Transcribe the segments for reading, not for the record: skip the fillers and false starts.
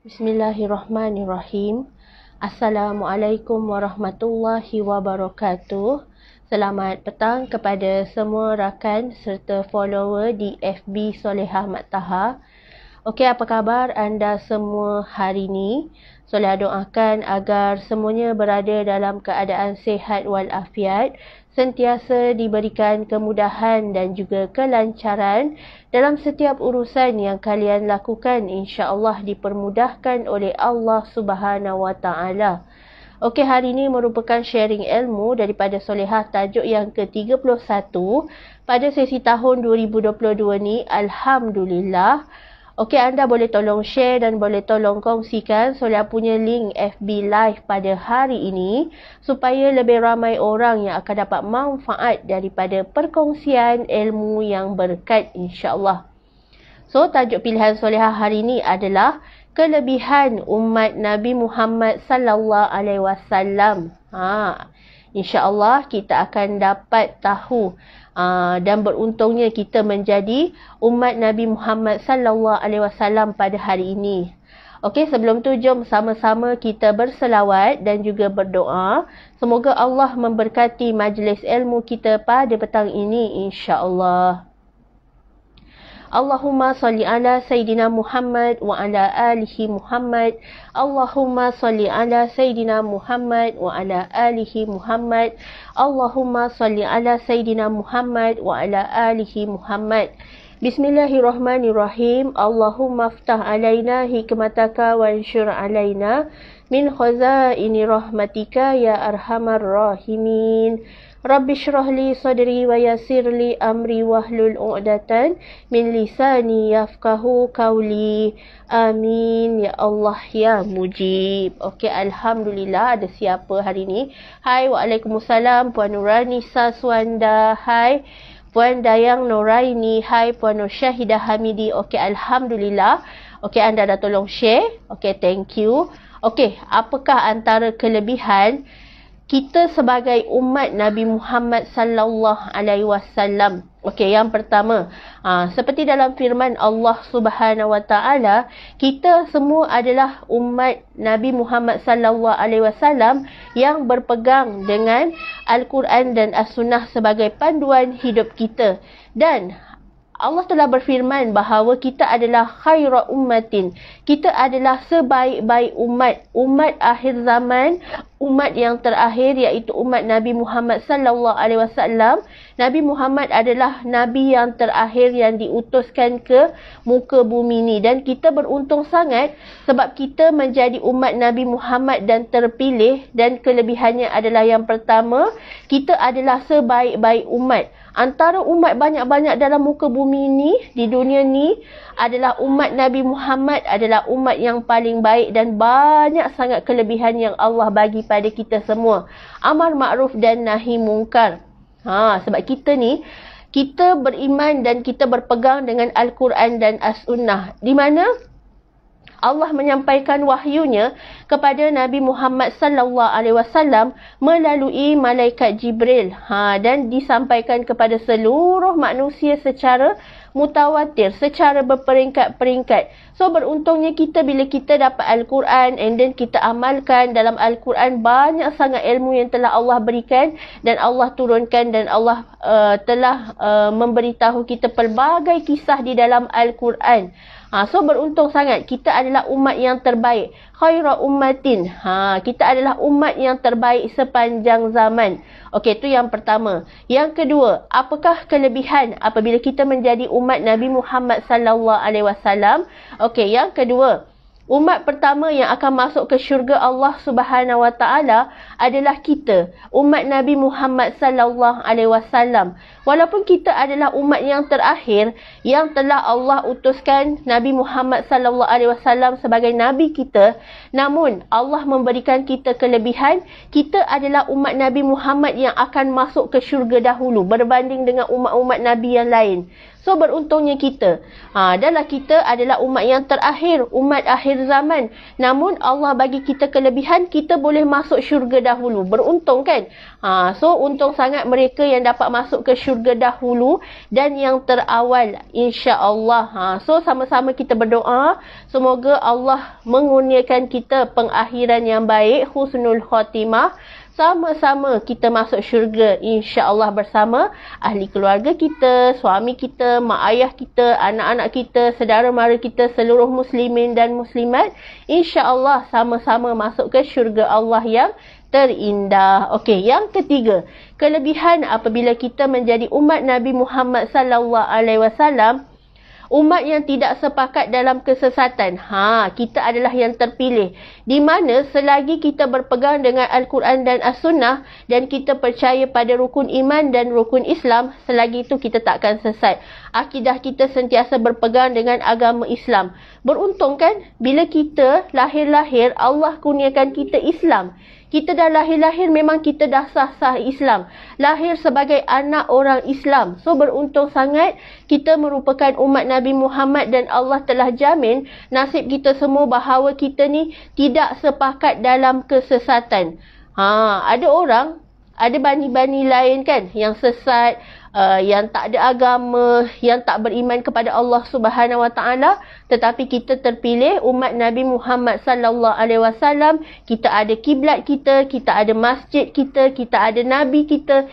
Bismillahirrahmanirrahim. Assalamualaikum warahmatullahi wabarakatuh. Selamat petang kepada semua rakan serta follower di FB Solehah Mat Taha. Okey, apa khabar anda semua hari ini? Solehah doakan agar semuanya berada dalam keadaan sihat walafiat, sentiasa diberikan kemudahan dan juga kelancaran dalam setiap urusan yang kalian lakukan, insya-Allah dipermudahkan oleh Allah Subhanahu Wa Taala. Okey, hari ini merupakan sharing ilmu daripada Solehah tajuk yang ke-31 pada sesi tahun 2022 ni. Alhamdulillah. Okey, anda boleh tolong share dan boleh tolong kongsikan Solehah punya link FB Live pada hari ini supaya lebih ramai orang yang akan dapat manfaat daripada perkongsian ilmu yang berkat, insya-Allah. So, tajuk pilihan Solehah hari ini adalah kelebihan umat Nabi Muhammad sallallahu alaihi wasallam. Insya-Allah kita akan dapat tahu dan beruntungnya kita menjadi umat Nabi Muhammad sallallahu alaihi wasallam pada hari ini. Okey, sebelum tu jom sama-sama kita berselawat dan juga berdoa. Semoga Allah memberkati majlis ilmu kita pada petang ini, insya-Allah. Allahumma salli ala Sayyidina Muhammad wa ala alihi Muhammad. Allahumma salli ala Sayyidina Muhammad wa ala alihi Muhammad. Allahumma salli ala Sayyidina Muhammad wa ala alihi Muhammad. Bismillahirrahmanirrahim. Allahumma aftah alaina hikmataka wa anshur alaina min khazaini rahmatika ya arhamar rahimin. Rabbi shrah li sadri wa yassir li amri wahlul 'uqdatan min lisani yafqahu qawli. Amin ya Allah ya Mujib. Okey, alhamdulillah. Ada siapa hari ni? Hai, waalaikumsalam Puan Nurani Saswanda. Hai Puan Dayang Noraini. Hai Puan Nur Syahidah Hamidi. Okey, alhamdulillah. Okey, anda dah tolong share. Okey, thank you. Okey, apakah antara kelebihan kita sebagai umat Nabi Muhammad sallallahu alaihi wasallam? Okey, yang pertama, seperti dalam firman Allah Subhanahu wa taala, kita semua adalah umat Nabi Muhammad sallallahu alaihi wasallam yang berpegang dengan Al-Quran dan As-Sunnah sebagai panduan hidup kita. Dan Allah telah berfirman bahawa kita adalah khaira ummatin. Kita adalah sebaik-baik umat. Umat akhir zaman, umat yang terakhir iaitu umat Nabi Muhammad sallallahu alaihi wasallam. Nabi Muhammad adalah nabi yang terakhir yang diutuskan ke muka bumi ni, dan kita beruntung sangat sebab kita menjadi umat Nabi Muhammad dan terpilih. Dan kelebihannya adalah yang pertama, kita adalah sebaik-baik umat. Antara umat banyak-banyak dalam muka bumi ni, di dunia ni, adalah umat Nabi Muhammad adalah umat yang paling baik dan banyak sangat kelebihan yang Allah bagi pada kita semua. Amar ma'ruf dan nahi mungkar. Sebab kita ni, kita beriman dan kita berpegang dengan Al-Quran dan As-Sunnah, di mana Allah menyampaikan wahyunya kepada Nabi Muhammad sallallahu alaihi wasallam melalui malaikat Jibril, dan disampaikan kepada seluruh manusia secara mutawatir, secara berperingkat-peringkat. So, beruntungnya kita bila kita dapat Al-Quran and then kita amalkan dalam Al-Quran, banyak sangat ilmu yang telah Allah berikan dan Allah turunkan, dan Allah telah memberitahu kita pelbagai kisah di dalam Al-Quran. So, beruntung sangat kita adalah umat yang terbaik. Khaira ummatin. Kita adalah umat yang terbaik sepanjang zaman. Okey, itu yang pertama. Yang kedua, apakah kelebihan apabila kita menjadi umat Nabi Muhammad sallallahu alaihi wasallam? Okey, yang kedua, umat pertama yang akan masuk ke syurga Allah Subhanahu wa taala adalah kita, umat Nabi Muhammad sallallahu alaihi wasallam. Walaupun kita adalah umat yang terakhir yang telah Allah utuskan Nabi Muhammad sallallahu alaihi wasallam sebagai nabi kita, namun Allah memberikan kita kelebihan. Kita adalah umat Nabi Muhammad yang akan masuk ke syurga dahulu berbanding dengan umat-umat nabi yang lain. So beruntungnya kita. Adalah kita adalah umat yang terakhir, umat akhir zaman. Namun Allah bagi kita kelebihan, kita boleh masuk syurga dahulu. Beruntung kan? So untung sangat mereka yang dapat masuk ke syurga dahulu dan yang terawal, insya-Allah. So sama-sama kita berdoa, semoga Allah mengurniakan kita pengakhiran yang baik, husnul khatimah. Sama-sama kita masuk syurga, insya-Allah, bersama ahli keluarga kita, suami kita, mak ayah kita, anak-anak kita, saudara mara kita, seluruh muslimin dan muslimat, insya-Allah sama-sama masuk ke syurga Allah yang terindah. Okey, yang ketiga, kelebihan apabila kita menjadi umat Nabi Muhammad sallallahu alaihi wasallam, umat yang tidak sepakat dalam kesesatan. Kita adalah yang terpilih. Di mana selagi kita berpegang dengan Al-Quran dan As-Sunnah dan kita percaya pada rukun iman dan rukun Islam, selagi itu kita takkan sesat. Akidah kita sentiasa berpegang dengan agama Islam. Beruntung kan? Bila kita lahir-lahir, Allah kurniakan kita Islam. Kita dah lahir-lahir memang kita dah sah-sah Islam. Lahir sebagai anak orang Islam. So beruntung sangat kita merupakan umat Nabi Muhammad dan Allah telah jamin nasib kita semua bahawa kita ni tidak sepakat dalam kesesatan. Ada orang, ada bani-bani lain kan yang sesat, yang tak ada agama, yang tak beriman kepada Allah Subhanahu Wa Taala, tetapi kita terpilih umat Nabi Muhammad sallallahu alaihi wasallam. Kita ada kiblat kita, kita ada masjid kita, kita ada nabi kita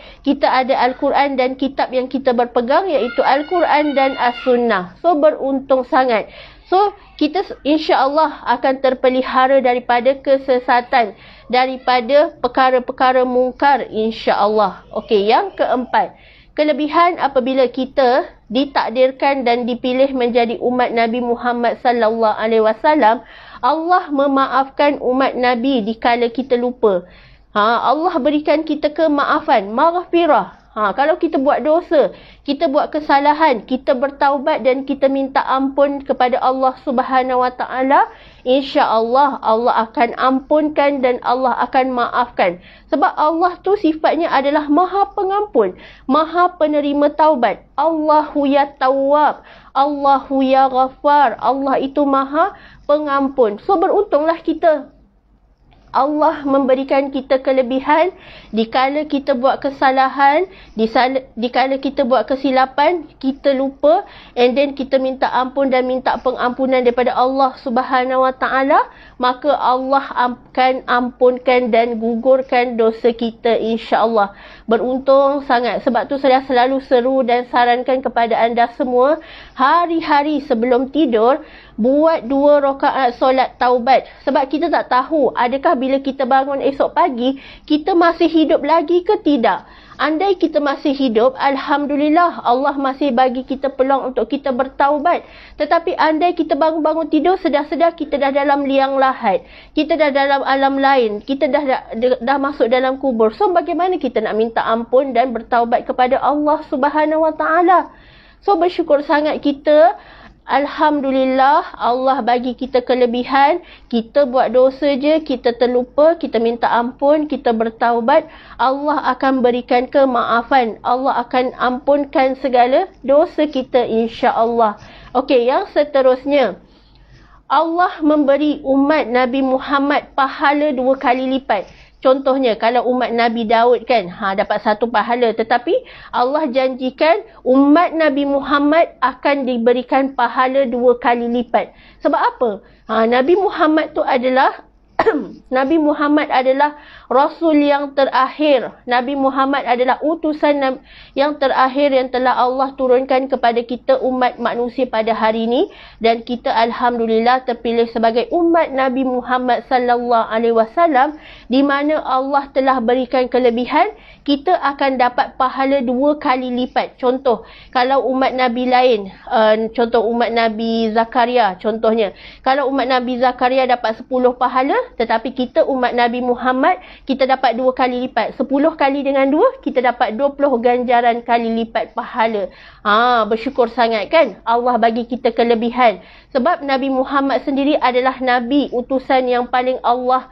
ada Al-Quran dan kitab yang kita berpegang iaitu Al-Quran dan As-Sunnah. So beruntung sangat. So kita insya-Allah akan terpelihara daripada kesesatan, daripada perkara-perkara mungkar, insya-Allah. Okey, yang keempat, kelebihan apabila kita ditakdirkan dan dipilih menjadi umat Nabi Muhammad sallallahu alaihi wasallam, Allah memaafkan umat Nabi dikala kita lupa. Allah berikan kita kemaafan, maghfirah. Kalau kita buat dosa, kita buat kesalahan, kita bertaubat dan kita minta ampun kepada Allah Subhanahu Wa Taala, insya-Allah Allah akan ampunkan dan Allah akan maafkan. Sebab Allah tu sifatnya adalah Maha Pengampun, Maha Penerima taubat. Allahu ya Tawwab, Allahu ya Ghaffar. Allah itu Maha Pengampun. So beruntunglah kita. Allah memberikan kita kelebihan dikala kita buat kesalahan, dikala kita buat kesilapan, kita lupa, and then kita minta ampun dan minta pengampunan daripada Allah Subhanahu Wa Taala, maka Allah akan ampunkan dan gugurkan dosa kita, insya-Allah. Beruntung sangat. Sebab tu saya selalu seru dan sarankan kepada anda semua, hari-hari sebelum tidur buat 2 rakaat solat taubat. Sebab kita tak tahu adakah bila kita bangun esok pagi kita masih hidup lagi ke tidak. Andai kita masih hidup, alhamdulillah Allah masih bagi kita peluang untuk kita bertaubat. Tetapi andai kita bangun-bangun tidur, sedar-sedar kita dah dalam liang lahat, kita dah dalam alam lain, kita dah masuk dalam kubur. So bagaimana kita nak minta ampun dan bertaubat kepada Allah Subhanahu Wa Taala? So bersyukur sangat kita. Alhamdulillah Allah bagi kita kelebihan. Kita buat dosa je, kita terlupa, kita minta ampun, kita bertaubat, Allah akan berikan kemaafan, Allah akan ampunkan segala dosa kita, insya-Allah. Okey, yang seterusnya, Allah memberi umat Nabi Muhammad pahala 2 kali lipat. Contohnya, kalau umat Nabi Daud kan, dapat 1 pahala. Tetapi Allah janjikan umat Nabi Muhammad akan diberikan pahala 2 kali lipat. Sebab apa? Nabi Muhammad tu adalah Nabi Muhammad adalah Rasul yang terakhir. Nabi Muhammad adalah utusan yang terakhir yang telah Allah turunkan kepada kita umat manusia pada hari ini. Dan kita alhamdulillah terpilih sebagai umat Nabi Muhammad sallallahu alaihi wasallam, di mana Allah telah berikan kelebihan, kita akan dapat pahala 2 kali lipat. Contoh, kalau umat Nabi lain, contoh umat Nabi Zakaria contohnya. Kalau umat Nabi Zakaria dapat 10 pahala, tetapi kita umat Nabi Muhammad, kita dapat 2 kali lipat. 10 kali dengan 2, kita dapat 20 ganjaran kali lipat pahala. Bersyukur sangat kan? Allah bagi kita kelebihan. Sebab Nabi Muhammad sendiri adalah Nabi, utusan yang paling Allah,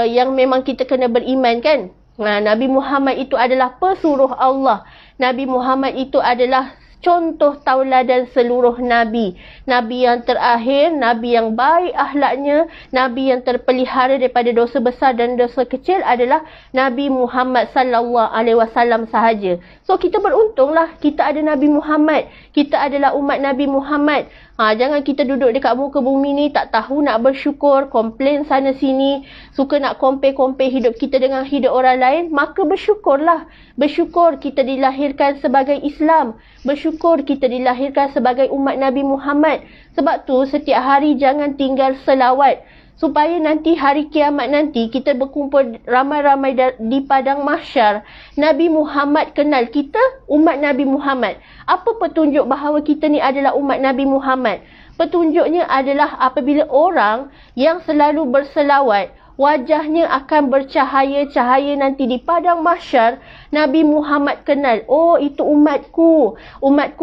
yang memang kita kena beriman kan? Nabi Muhammad itu adalah pesuruh Allah. Nabi Muhammad itu adalah contoh tauladan seluruh Nabi. Nabi yang terakhir, Nabi yang baik akhlaknya, Nabi yang terpelihara daripada dosa besar dan dosa kecil adalah Nabi Muhammad sallallahu alaihi wasallam sahaja. So kita beruntunglah kita ada Nabi Muhammad. Kita adalah umat Nabi Muhammad. Jangan kita duduk dekat muka bumi ni tak tahu nak bersyukur, komplain sana sini, suka nak compare hidup kita dengan hidup orang lain. Maka bersyukurlah. Bersyukur kita dilahirkan sebagai Islam. Bersyukur kita dilahirkan sebagai umat Nabi Muhammad. Sebab tu setiap hari jangan tinggal selawat. Supaya nanti hari kiamat nanti kita berkumpul ramai-ramai di padang mahsyar. Nabi Muhammad kenal kita, umat Nabi Muhammad. Apa petunjuk bahawa kita ni adalah umat Nabi Muhammad? Petunjuknya adalah apabila orang yang selalu berselawat, wajahnya akan bercahaya-cahaya nanti di padang mahsyar. Nabi Muhammad kenal, oh itu umatku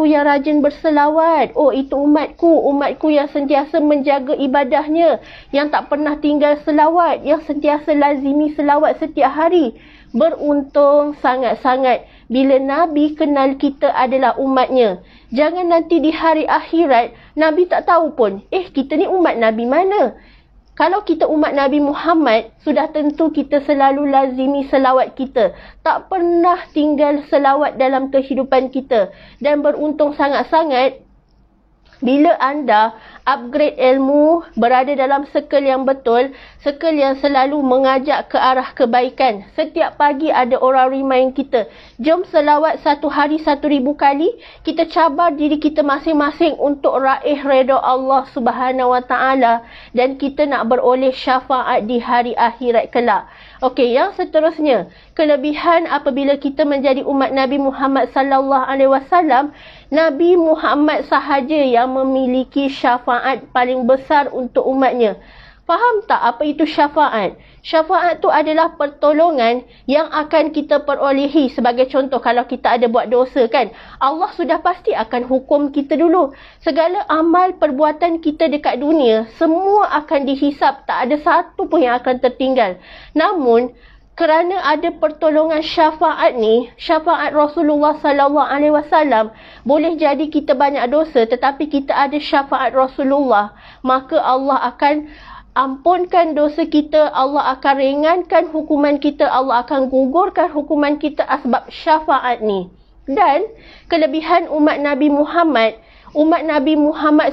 yang rajin berselawat. Oh itu umatku yang sentiasa menjaga ibadahnya, yang tak pernah tinggal selawat, yang sentiasa lazimi selawat setiap hari. Beruntung sangat-sangat bila Nabi kenal kita adalah umatnya. Jangan nanti di hari akhirat Nabi tak tahu pun, kita ni umat Nabi mana? Kalau kita umat Nabi Muhammad, sudah tentu kita selalu lazimi selawat kita. Tak pernah tinggal selawat dalam kehidupan kita. Dan beruntung sangat-sangat bila anda upgrade ilmu, berada dalam circle yang betul, circle yang selalu mengajak ke arah kebaikan. Setiap pagi ada orang remind kita, jom selawat satu hari 1,000 kali. Kita cabar diri kita masing-masing untuk raih redha Allah Subhanahu Wa Taala, dan kita nak beroleh syafaat di hari akhirat kelak. Okey, yang seterusnya, kelebihan apabila kita menjadi umat Nabi Muhammad sallallahu alaihi wasallam, Nabi Muhammad sahaja yang memiliki syafaat paling besar untuk umatnya. Faham tak apa itu syafaat? Syafaat tu adalah pertolongan yang akan kita perolehi. Sebagai contoh, kalau kita ada buat dosa kan, Allah sudah pasti akan hukum kita dulu. Segala amal perbuatan kita dekat dunia, semua akan dihisap. Tak ada satu pun yang akan tertinggal. Namun, kerana ada pertolongan syafaat ni, syafaat Rasulullah sallallahu alaihi wasallam, boleh jadi kita banyak dosa tetapi kita ada syafaat Rasulullah, maka Allah akan ampunkan dosa kita, Allah akan ringankan hukuman kita, Allah akan gugurkan hukuman kita sebab syafaat ni. Dan kelebihan umat Nabi Muhammad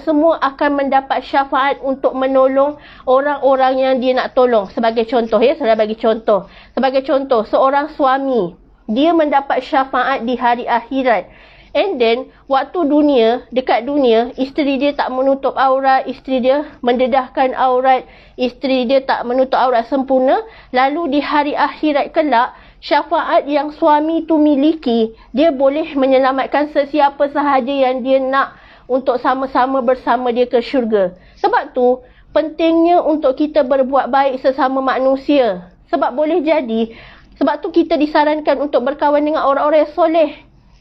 semua akan mendapat syafaat untuk menolong orang-orang yang dia nak tolong. Sebagai contoh saya bagi contoh. Sebagai contoh, seorang suami, dia mendapat syafaat di hari akhirat. And then, waktu dekat dunia, isteri dia tak menutup aurat, isteri dia mendedahkan aurat, isteri dia tak menutup aurat sempurna. Lalu di hari akhirat kelak, syafaat yang suami tu miliki, dia boleh menyelamatkan sesiapa sahaja yang dia nak untuk sama-sama bersama dia ke syurga. Sebab tu, pentingnya untuk kita berbuat baik sesama manusia. Sebab tu kita disarankan untuk berkawan dengan orang-orang yang soleh.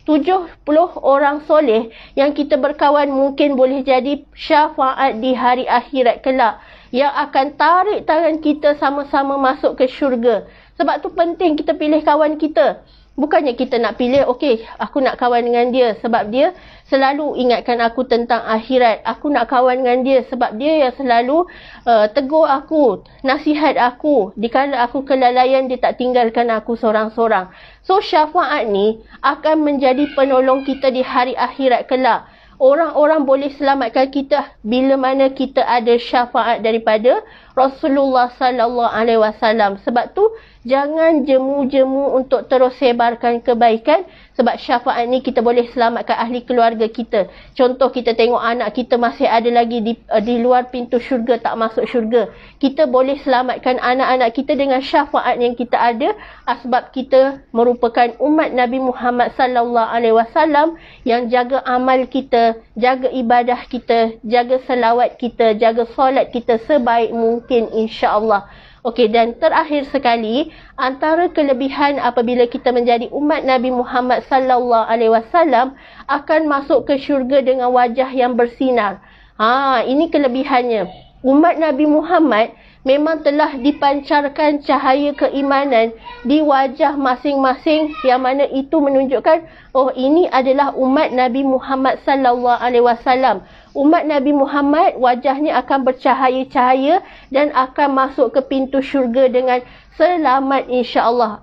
70 orang soleh yang kita berkawan mungkin boleh jadi syafaat di hari akhirat kelak, yang akan tarik tangan kita sama-sama masuk ke syurga. Sebab tu penting kita pilih kawan kita. Bukannya kita nak pilih, aku nak kawan dengan dia sebab dia selalu ingatkan aku tentang akhirat. Aku nak kawan dengan dia sebab dia yang selalu tegur aku, nasihat aku. Dikala aku kelalaian, dia tak tinggalkan aku seorang-seorang. So, syafaat ni akan menjadi penolong kita di hari akhirat kelak. Orang-orang boleh selamatkan kita bila mana kita ada syafaat daripada Rasulullah sallallahu alaihi wasallam. Sebab tu jangan jemu-jemu untuk terus sebarkan kebaikan, sebab syafaat ni kita boleh selamatkan ahli keluarga kita. Contoh, kita tengok anak kita masih ada lagi di luar pintu syurga, tak masuk syurga. Kita boleh selamatkan anak-anak kita dengan syafaat yang kita ada, sebab kita merupakan umat Nabi Muhammad sallallahu alaihi wasallam yang jaga amal kita, jaga ibadah kita, jaga selawat kita, jaga solat kita sebaik mungkin, insya-Allah. Okey, dan terakhir sekali, antara kelebihan apabila kita menjadi umat Nabi Muhammad sallallahu alaihi wasallam, akan masuk ke syurga dengan wajah yang bersinar. Ini kelebihannya. Umat Nabi Muhammad memang telah dipancarkan cahaya keimanan di wajah masing-masing, yang mana itu menunjukkan oh ini adalah umat Nabi Muhammad sallallahu alaihi wasallam. Umat Nabi Muhammad wajahnya akan bercahaya-cahaya dan akan masuk ke pintu syurga dengan selamat, insya-Allah.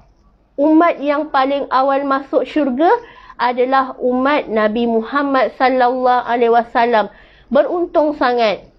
Umat yang paling awal masuk syurga adalah umat Nabi Muhammad sallallahu alaihi wasallam. Beruntung sangat.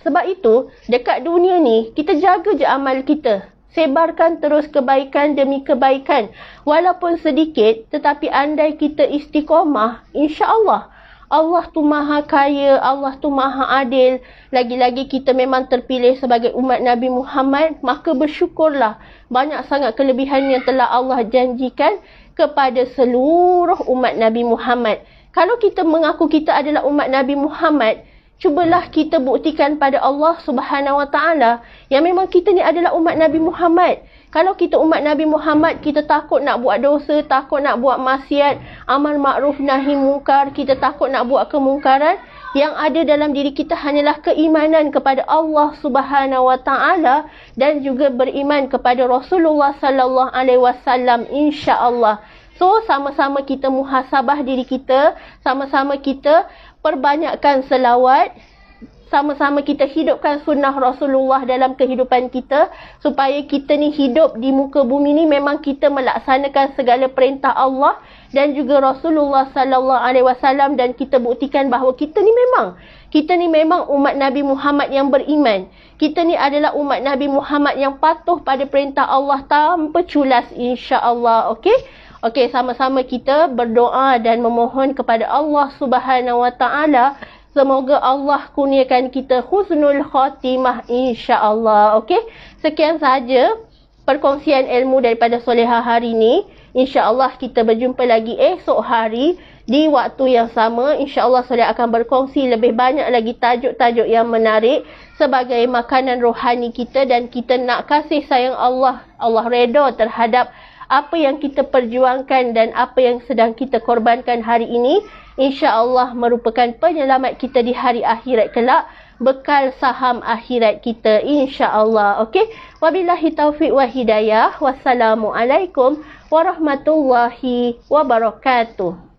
Sebab itu, dekat dunia ni, kita jaga je amal kita. Sebarkan terus kebaikan demi kebaikan. Walaupun sedikit, tetapi andai kita istiqamah, insya-Allah, Allah tu maha kaya, Allah tu maha adil. Lagi-lagi kita memang terpilih sebagai umat Nabi Muhammad, maka bersyukurlah. Banyak sangat kelebihan yang telah Allah janjikan kepada seluruh umat Nabi Muhammad. Kalau kita mengaku kita adalah umat Nabi Muhammad, cubalah kita buktikan pada Allah Subhanahu Wa Taala yang memang kita ni adalah umat Nabi Muhammad. Kalau kita umat Nabi Muhammad, kita takut nak buat dosa, takut nak buat maksiat, amal makruf nahi mungkar, kita takut nak buat kemungkaran, yang ada dalam diri kita hanyalah keimanan kepada Allah Subhanahu Wa Taala dan juga beriman kepada Rasulullah sallallahu alaihi wasallam, insya-Allah. So, sama-sama kita muhasabah diri kita, sama-sama kita perbanyakkan selawat, sama-sama kita hidupkan sunnah Rasulullah dalam kehidupan kita, supaya kita ni hidup di muka bumi ni memang kita melaksanakan segala perintah Allah dan juga Rasulullah sallallahu alaihi wasallam, dan kita buktikan bahawa kita ni memang umat Nabi Muhammad yang beriman. Kita ni adalah umat Nabi Muhammad yang patuh pada perintah Allah tanpa culas, insya-Allah. Okey, sama-sama kita berdoa dan memohon kepada Allah Subhanahu Wa Taala, semoga Allah kurniakan kita husnul khatimah, insya-Allah. Okey, sekian sahaja perkongsian ilmu daripada Solehah hari ini. InsyaAllah kita berjumpa lagi esok hari di waktu yang sama. InsyaAllah Soleh akan berkongsi lebih banyak lagi tajuk-tajuk yang menarik sebagai makanan rohani kita, dan kita nak kasih sayang Allah. Allah redha terhadap apa yang kita perjuangkan dan apa yang sedang kita korbankan hari ini. InsyaAllah merupakan penyelamat kita di hari akhirat kelak, bekal saham akhirat kita, insya-Allah. Okey, wabillahi taufiq wa hidayah. Wassalamualaikum warahmatullahi wabarakatuh.